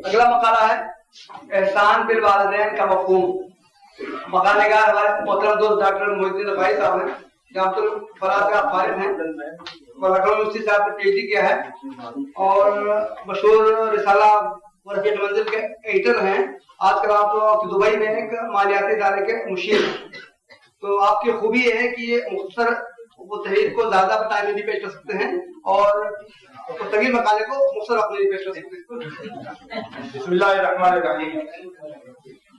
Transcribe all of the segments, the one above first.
اگلا مقالہ ہے احسان بالوالدین کا مفہوم۔ مقالہ نگار ہمارے محترم دوست ڈاکٹر محی الدین رفاعی صاحب ہیں، جامعۃ الفلاح سے فارغ ہیں، لکھنؤ یونیورسٹی سے آپ نے PhD کیا ہے اور مشہور رسالہ ورثیۃ منزل کے ایڈیٹر ہیں۔ آج کل آپ دبئی میں ایک مالیاتی ادارے کے مشیر ہیں، تو آپ کی خوبی یہ ہے کہ یہ مختصر وہ تحریر کو زیادہ ٹائم میں بھی پیش کر سکتے ہیں اور طویل مقالے کو مختصر وقت میں بھی پیش کر سکتے ہیں۔ بسم اللہ الرحمن الرحیم۔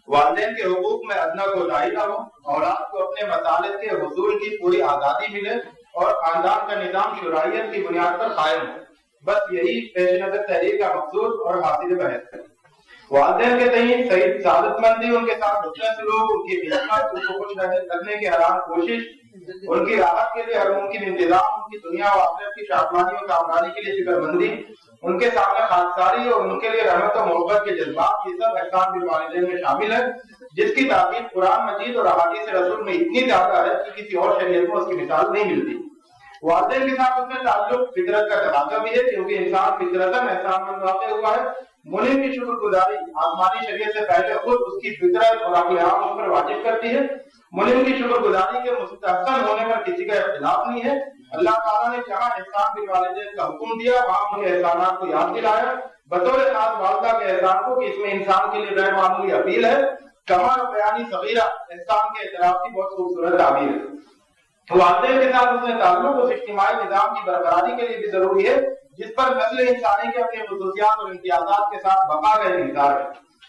والدین کے حقوق میں ادنیٰ کوتاہی نہ ہو، اولاد کو اپنے مطالب کے حصول کی پوری آزادی ملے اور خاندان کا نظام شرعیت کی بنیاد پر قائم ہو، بس یہی پیش نظر تحریر کا مقصود اور حاصل بحث ہے۔ والدین کے تئیں صحیح سعادت مندی، ان کے ساتھ حسن سلوک، ان کی خدمت، ان کو خوش رکھنے کی ہر کوشش، ان کی راحت کے لیے ہر ممکن انتظام، ان کی دنیا و آخرت کی شادمانی و کامرانی کے لیے فکر مندی، ان کے سامنے خاکساری اور ان کے لیے رحمت و محبت کے جذبات، یہ سب احسان بالوالدین میں شامل ہے، جس کی تعبیر قرآن مجید اور احادیث رسول میں اتنی زیادہ ہے کہ کسی اور شریعت میں اس کی مثال نہیں ملتی۔ والدین کے ساتھ اس میں تعلق فطرت کا تقاضا بھی ہے، کیونکہ انسان فطرتاً احسان مند واقع ہوا ہے۔ منعم کی شکر گزاری آسمانی شریعت سے پہلے خود اس کی فطرت اور عقل عام اس پر واجب کرتی ہے۔ منعم کی شکر گزاری کے مستحسن ہونے پر کسی کا اختلاف نہیں ہے۔ اللہ تعالیٰ نے جہاں احسان بالوالدین کا حکم دیا وہاں ان کے احسانات کو یاد دلایا، بطور خاص والدہ کے احسان کو کہ اس میں انسان کے لیے غیر معمولی اپیل ہے۔ کمال بیانی صغیرہ احسان کے اعتراف کی بہت خوبصورت تعبیر ہے۔ والدین کے ساتھ اس میں تعلق اس اجتماعی نظام کی برقراری کے لیے بھی ضروری ہے جس پر نسل انسانی کے اپنے خصوصیات اور امتیازات کے ساتھ بقا کا انحصار ہے۔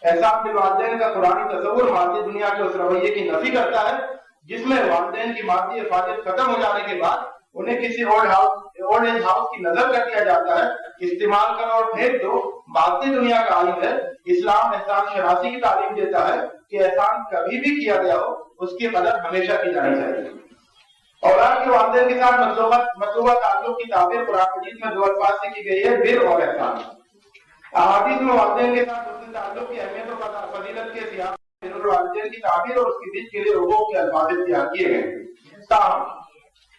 احسان بالوالدین کا قرآنی تصور مادی دنیا کے اس رویے کی نفی کرتا ہے جس میں والدین کی مادی افادیت ختم ہو جانے کے بعد انہیں کسی اولڈ ایج ہاؤس کی نظر کر دیا جاتا ہے، استعمال کرو اور پھینک دو۔ مادی دنیا کا عالم ہے۔ اسلام احسان شناسی کی تعلیم دیتا ہے کہ احسان کبھی بھی کیا گیا ہو اس کی قدر ہمیشہ کی جانی چاہیے۔ اولاد کے والدین کے ساتھ مطلوبہ تعلق کی تعبیر قرآن مجید میں دو الفاظ سے کی گئی ہے، بر اور احسان۔ احادیث میں والدین کے ساتھ حسن تعلق کی اہمیت اور فضیلت کے سیاق میں بر والدین کی تعبیر اور اس کی ضد کے لیے حقوق کے الفاظ اختیار کیے گئے۔ تاہم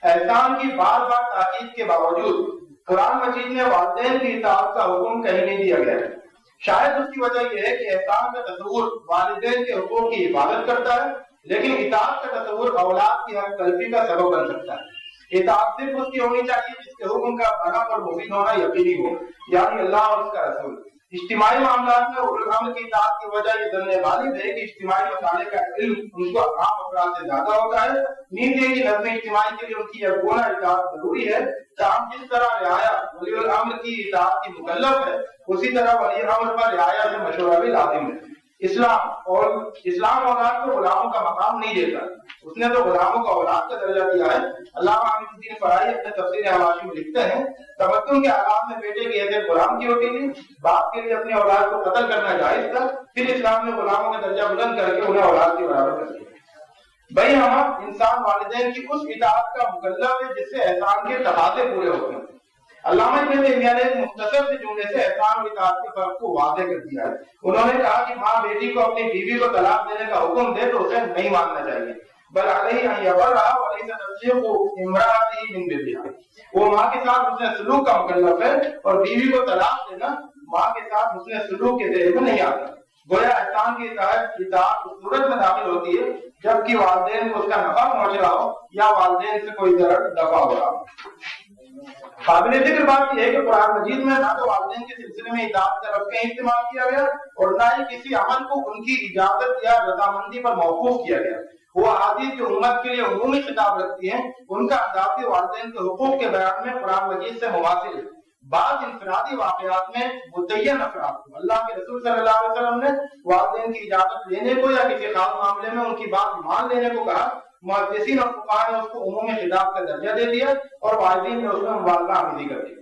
احسان کی بار بار تاکید کے باوجود قرآن مجید میں والدین کی اطاعت کا حکم کہیں نہیں دیا گیا ہے۔ شاید اس کی وجہ یہ ہے کہ احسان کا تصور والدین کے حقوق کی حفاظت کرتا ہے، لیکن اطاعت کا تصور اولاد کی حق تلفی کا سبب بن سکتا ہے۔ اطاعت صرف اس کی ہونی چاہیے جس کے حکم کا بنا اور مفید ہونا یقینی ہو، یعنی اللہ اور اس کا رسول۔ اجتماعی معاملات میں اولو الامر کی اطاعت کی وجہ یہ ظن غالب ہے کہ اجتماعی مسائل کا علم ان کو عام افراد سے زیادہ ہوتا ہے۔ نیز یہ کہ نظم اجتماعی کے لیے ان کی یکونا اطاعت ضروری ہے، تاہم جس طرح رعایا ولی الامر کی اطاعت کی مکلف ہے اسی طرح ولی امر پر رعایا سے مشورہ بھی لازم ہے۔ اسلام اولاد کو غلاموں کا مقام نہیں دیتا، اس نے تو غلاموں کو اولاد کا درجہ دیا ہے۔ علامہ حامد الدین فرائی اپنے تفسیر حواشی میں لکھتے ہیں، تمدن کے آغاز میں بیٹے کی حیثیت غلام کی ہوتی تھی، باپ کے لیے اپنی اولاد کو قتل کرنا جائز تھا، پھر اسلام نے غلاموں کا درجہ بلند کر کے انہیں اولاد کے برابر کر دیا۔ بھائی ہم انسان والدین کی اس اطاعت کا مکلف ہے جس سے احسان کے تقاضے پورے ہوتے ہیں۔ علامہ ابن تیمیہ نے ایک مختصر سے جملے سے احسان اور اطاعت کے فرق کو واضح کر دیا ہے۔ انہوں نے کہا کہ ماں بیٹی کو اپنی بیوی کو طلاق دینے کا حکم دے تو اسے نہیں ماننا چاہیے، بل علیہ ان یبرھا ولیس تصدیق امرأتہ من برها۔ وہ ماں کے ساتھ حسن سلوک کا مکلف ہے اور بیوی کو طلاق دینا ماں کے ساتھ حسن سلوک کے دائرے میں نہیں آتا۔ گویا احسان کی اطاعت اس صورت میں داخل ہوتی ہے جبکہ والدین کو اس کا نفع پہنچ رہا ہو یا والدین سے کوئی ضرر دفع ہو رہا ہو۔ قابل ذکر بات یہ ہے کہ قرآن مجید میں نہ تو والدین کے سلسلے میں اطاعت کا لفظ کہیں استعمال کیا گیا اور نہ ہی کسی عمل کو ان کی اجازت یا رضامندی پر موقوف کیا گیا۔ وہ احادیث جو امت کے لیے عمومی خطاب رکھتی ہیں ان کا اضافی والدین کے حقوق کے بیان میں قرآن مجید سے مماثل ہے۔ بعض انفرادی واقعات میں متعین افراد کو اللہ کے رسول صلی اللہ علیہ وسلم نے والدین کی اجازت لینے کو یا کسی خاص معاملے میں ان کی بات مان لینے کو کہا۔ محدثین اور فقہاء نے اس کو عمومی خطاب کا درجہ دے دیا اور والدین نے اس میں مبالغہ آمیزی کر دی۔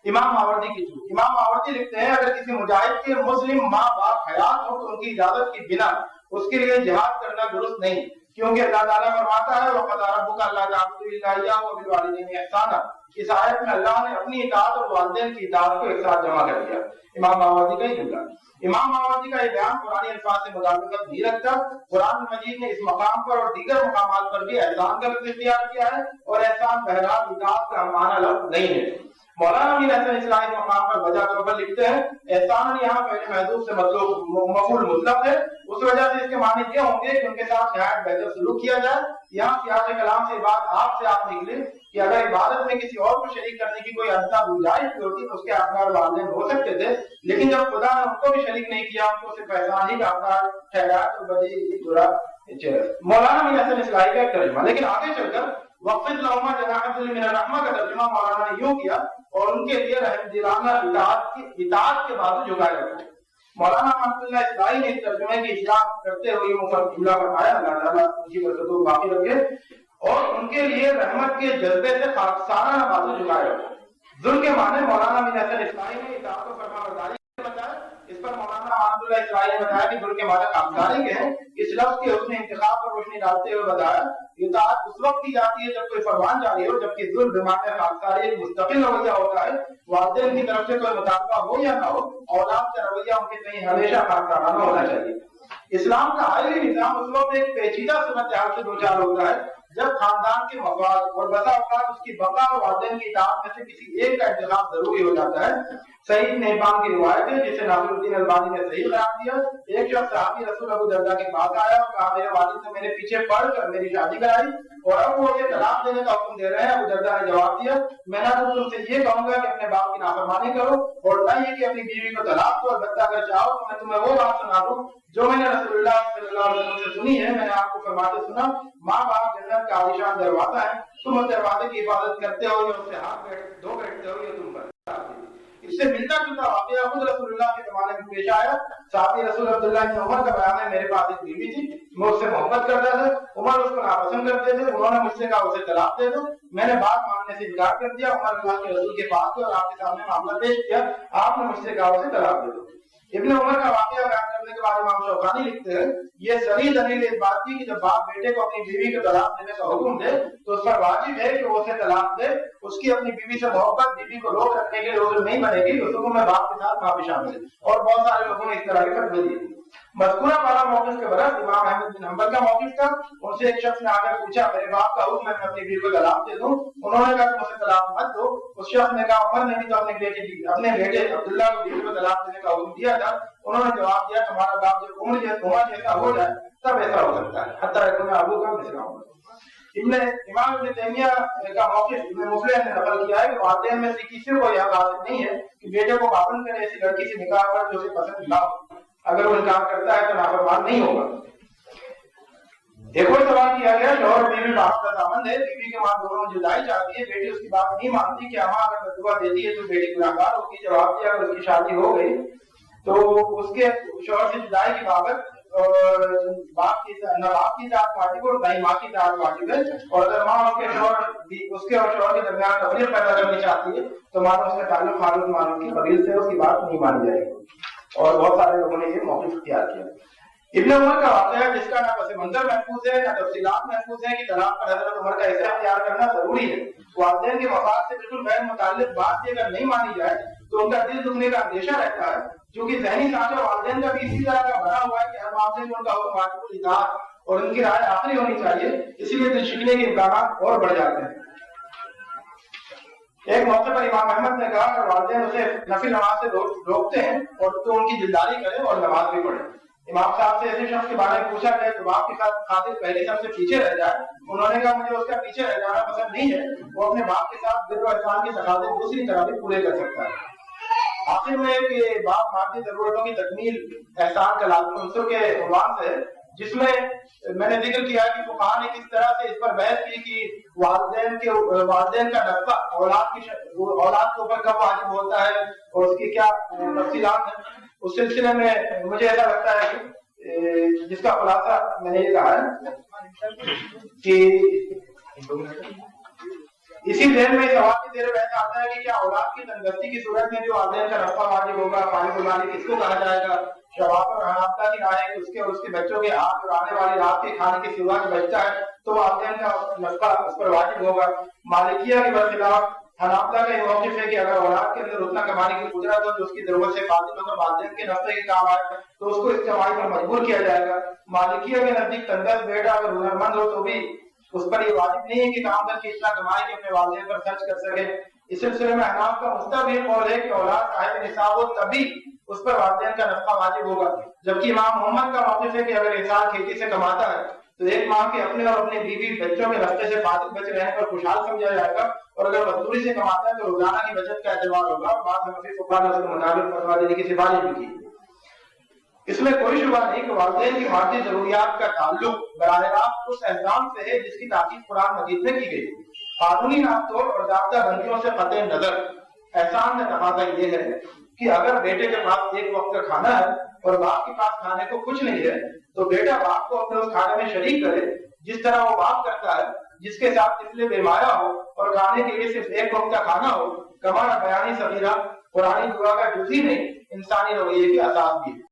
امام ماوردی کی جو امام ماوردی لکھتے ہیں اگر کسی مجاہد کے مسلم ماں باپ حیات ہو تو ان کی اجازت کی بنا اس کے لیے جہاد کرنا درست نہیں، کیونکہ اللہ تعالیٰ فرماتا ہے وَقَضَىٰ رَبُّكَ أَلَّا تَعْبُدُوا إِلَّا إِيَّاهُ وَبِالْوَالِدَيْنِ إِحْسَانًا۔ اس آیت میں اللہ نے اپنی اطاعت اور والدین کی اطاعت کو ایک ساتھ جمع کر دیا۔ امام ماوردی کا ہی جملہ۔ امام ماوردی کا یہ بیان قرآنی الفاظ سے مطابقت نہیں رکھتا۔ قرآن مجید نے اس مقام پر اور دیگر مقامات پر بھی احسان کا لفظ اختیار کیا ہے اور احسان بہرحال اطاعت کا معنی لفظ نہیں ہے۔ مولانا امین حسن اصلاحی مقام پر وجہ طور پر لکھتے ہیں احسان یہاں پہلے محذوف سے مطلوب مفعول مطلق ہے، اس وجہ سے اس کے معنی یہ ہوں گے کہ ان کے ساتھ نہایت بہتر سلوک کیا جائے۔ یہاں سیاق کلام سے بات آپ نکلے کہ اگر عبادت میں کسی اور کو شریک کرنے کی کوئی ادنا گنجائش بھی ہوتی تو اس کے اقدار والدین ہو سکتے تھے، لیکن جب خدا نے ان کو بھی شریک نہیں کیا، ان کو صرف احسان ہی کا اقدار ٹھہرایا تو بڑی برا مولانا امین حسن اصلاحی کا ایک ترجمہ۔ لیکن آگے چل کر وَخْفِضْ لَهُمَا جَنَاحَ الذُّلِّ مِنَ الرَّحْمَةِ کا ترجمہ مولانا نے یوں کیا اور ان کے لیے رحم دلانہ اطاعت کے بازو جھکائے رکھو۔ مولانا محمد اللہ اصلاحی نے اس ترجمے کی اصلاح کرتے ہوئے مفرد جملہ فرمایا، اللہ تعالیٰ ان کی برکتوں کو باقی رکھے، اور ان کے لیے رحمت کے جذبے سے خاکسارانہ بازو جھکائے رکھو۔ ذل کے معنی مولانا امین حسن اصلاحی نے اطاعت و فرمانبرداری بتایا، اس پر مولانا محمد اللہ اصلاحی نے بتایا کہ ذل کے معنی خاکساری کے ہیں۔ اس لفظ کے حسن انتخاب پر روشنی ڈالتے ہوئے بتایا اطاعت اس وقت کی جاتی ہے جب کوئی فرمان جاری ہو، جبکہ ذل بمعنی خاکساری ایک مستقل رویہ ہوتا ہے، والدین کی طرف سے کوئی مطالبہ ہو یا نہ ہو، اولاد کا رویہ ان کے تئیں ہمیشہ خاکسارانہ ہونا چاہیے۔ اسلام کا عالمی نظام اس وقت ایک پیچیدہ صورتحال سے دوچار ہوتا ہے جب خاندان کے مفاد اور بسا اوقات اس کی بقا اور والدین کی اطاعت میں سے کسی ایک کا انتخاب ضروری ہو جاتا ہے۔ صحیح ابن حبان کی روایت ہے جسے ناصر الدین البانی نے صحیح قرار دیا۔ ایک شخص صحابی رسول ابو درداء کے پاس آیا اور کہا میرے والد نے میرے پیچھے پڑ کر میری شادی کرائی اور اب وہ مجھے طلاق دینے کا حکم دے رہے ہیں۔ ابو درداء نے جواب دیا میں نہ تو تم سے یہ کہوں گا کہ اپنے باپ کی نافرمانی کرو اور نہ یہ کہ اپنی بیوی کو طلاق دو، البتہ اگر چاہو تو میں تمہیں وہ بات سنا دوں جو میں نے رسول اللہ صلی اللہ علیہ وسلم سے سنی ہے۔ میں نے آپ کو فرماتے سنا ماں باپ جنت کا عالیشان دروازہ ہے، تم اس دروازے کی حفاظت کرتے ہو یا اس سے ہاتھ دھو بیٹھتے ہو یا تم پر۔ اس سے ملتا جلتا واقعہ خود رسول اللہ کے زمانے میں پیش آیا۔ صحابی رسول عبداللہ بن عمر کا بیان ہے، میرے پاس ایک بیوی تھی، میں اس سے محبت کرتا تھا، عمر اس کو ناپسند کرتے تھے، انہوں نے مجھ سے کہا اسے طلاق دے دو، میں نے بات ماننے سے انکار کر دیا۔ عمر اللہ کے رسول کے پاس گئے اور آپ کے سامنے معاملہ پیش کیا، آپ نے مجھ سے کہا اسے طلاق دے دو۔ ابن عمر کا واقعہ بیان کرنے کے بعد امام شوکانی لکھتے ہیں یہ صریح دلیل اس بات کی کہ جب باپ بیٹے کو اپنی بیوی کو طلاق دینے کا حکم دے تو اس پر واجب ہے کہ وہ اسے طلاق دے۔ اس کی اپنی بیوی سے محبت بیوی کو روک رکھنے کے لیے عذر نہیں بنے گی، اس حکم میں باپ کے ساتھ معافی شامل ہے، اور بہت سارے لوگوں نے اس طرح کے فتوے دیے۔ مذکورہ پہلا موقف کے برعکس امام احمد بن حنبل کا موقف تھا۔ ان سے ایک شخص نے آ کر پوچھا میرے باپ کا حکم ہے میں اپنی بیوی کو طلاق دے دوں، انہوں نے کہا تم اسے طلاق مت دو۔ اس شخص نے کہا عمر نے بھی تو اپنے بیٹے عبداللہ کو بیوی کو طلاق دینے کا حکم دیا تھا، انہوں نے جواب دیا تمہارا باپ جب عمر جیسا ہو جائے تب ایسا ہو سکتا ہے، حتیٰ کہ ابو کا مثلا ہو۔ امام ابن تیمیہ کا موقف ابن مفلح نے نقل کیا ہے کہ والدین میں سے کسی کو یہ عادت نہیں ہے کہ بیٹے کو پابند کرے ایسی لڑکی سے نکاح پر جو اسے پسند نہ ہو، اگر وہ انکار کرتا ہے تو نافرمان نہیں ہوگا۔ ایک اور سوال کیا گیا شوہر اور بیوی باپ کا دامن ہے، بیوی کے ماں دونوں میں جدائی چاہتی ہے، بیٹی اس کی بات نہیں مانتی کہ اماں اگر بدعا دیتی ہے تو بیٹی گناہگار ہوگی۔ جواب دیا اگر اس کی شادی ہو گئی تو اس کے شوہر سے جدائی کی بابت اور باپ کی نہ باپ کی اطاعت واجب اور نہ ماں کی اطاعت واجب ہے، اور اگر ماں اس کے اور شوہر کے درمیان تفریق پیدا کرنی چاہتی ہے تو ماں اس کا تعلق خالد معلوم کی قبیل سے اس کی بات نہیں مانی جائے گی، اور بہت سارے لوگوں نے یہ موقف اختیار کیا۔ ابن عمر کا واقعہ جس کا نہ پس منظر محفوظ ہے نہ تفصیلات محفوظ ہے کہ طلاق پر حضرت عمر کا حصہ اختیار کرنا ضروری ہے۔ والدین کے مفاد سے بالکل غیر متعلق بات بھی اگر نہیں مانی جائے تو ان کا دل دکھنے کا اندیشہ رہتا ہے، کیونکہ ذہنی سانچہ والدین کا بھی اسی طرح کا بنا ہوا ہے کہ ہر معاملے میں ان کا حکم واجب الاطاعت اور ان کی رائے آخری ہونی چاہیے، اسی لیے دل شکنے کے امکانات اور بڑھ جاتے ہیں۔ ایک موقع پر امام احمد نے کہا کہ والدین اسے نفل نماز سے روکتے ہیں اور تو ان کی دلداری کرے اور نماز بھی پڑھے۔ امام صاحب سے ایسے شخص کے بارے میں پوچھا گیا تو باپ کے ساتھ خاطر پہلے سب سے پیچھے رہ جائے، انہوں نے کہا مجھے اس کا پیچھے رہ جانا پسند نہیں ہے، وہ اپنے باپ کے ساتھ بر و احسان کے تقاضے دوسری طرح بھی پورے کر سکتا ہے۔ آخر میں کہ باپ مادی ضرورتوں کی تکمیل احسان کا لازمی عنصر کے عنوان سے، جس میں میں نے ذکر کیا کہ فقہاء نے کس طرح سے اس پر بحث کی کہ والدین کا نفقہ اولاد کے اوپر کب واجب ہوتا ہے اور اس کی کیا تفصیلات ہیں، اس سلسلے میں مجھے ایسا لگتا ہے کہ جس کا خلاصہ میں نے یہ کہا ہے کہ اسی ذہن میں سوال کی دیر بحث آتا ہے کہ کیا اولاد کی تندرستی کی صورت میں جو والدین کا نفقہ واجب ہوگا، پانی مالک کس کو کہا جائے گا؟ شواب اور حنابلہ کی رائے کہ اس کے اور اس کے بچوں کے ہاتھ اور آنے والی رات کے کھانے کے سوا جو بچتا ہے تو والدین کا نفقہ اس پر واجب ہوگا۔ مالکیہ کے برخلاف حنابلہ کا یہ موقف ہے کہ اگر اولاد کے اندر اتنا کمانے کی قدرت ہو جو اس کی ضرورت سے فاضل ہوگا والدین کے نفقے کے کام آئے تو اس کو اس کمائی پر مجبور کیا جائے گا۔ مالکیہ کے نزدیک تندرست بیٹا اگر ہنرمند ہو تو بھی اس پر یہ واجب نہیں ہے کہ کام کر کے اتنا کمائے کہ اپنے والدین پر خرچ کر سکے۔ اس سلسلے میں احناف کا مستقل یہ قول ہے کہ اولاد صاحب نصاب ہو تبھی اس پر والدین کا نفقہ واجب ہوگا، جبکہ امام محمد کا موقف ہے کہ اگر انسان کھیتی سے کماتا ہے تو ایک ماہ کے اپنے اور اپنے بیوی بچوں کے رفتے سے فارغ بچ رہنے پر خوشحال سمجھا جائے گا، اور اگر مزدوری سے کماتا ہے تو روزانہ کی بچت کا اعتبار ہوگا، اور بعض حنفی فقہا نے اس کے مطابق فتویٰ دینے کی سفارش بھی کی۔ اس میں کوئی شبہ نہیں کہ والدین کی مادی ضروریات کا تعلق براہ راست اس احکام سے ہے جس کی تاکید قرآن مجید میں کی گئی۔ قانونی ناپ توڑ اور ضابطہ بندیوں سے قطع نظر احسان میں تقاضا یہ ہے کہ اگر بیٹے کے پاس ایک وقت کا کھانا ہے اور باپ کے پاس کھانے کو کچھ نہیں ہے تو بیٹا باپ کو اپنے اس کھانے میں شریک کرے، جس طرح وہ باپ کرتا ہے، جس کے ساتھ طفل بے مایا ہو اور کھانے کے لیے صرف ایک وقت کا کھانا ہو۔ کمانا بیانی صغیرہ قرآنی دعا کا جز ہی نہیں، انسانی رویے کی اساس بھی ہے۔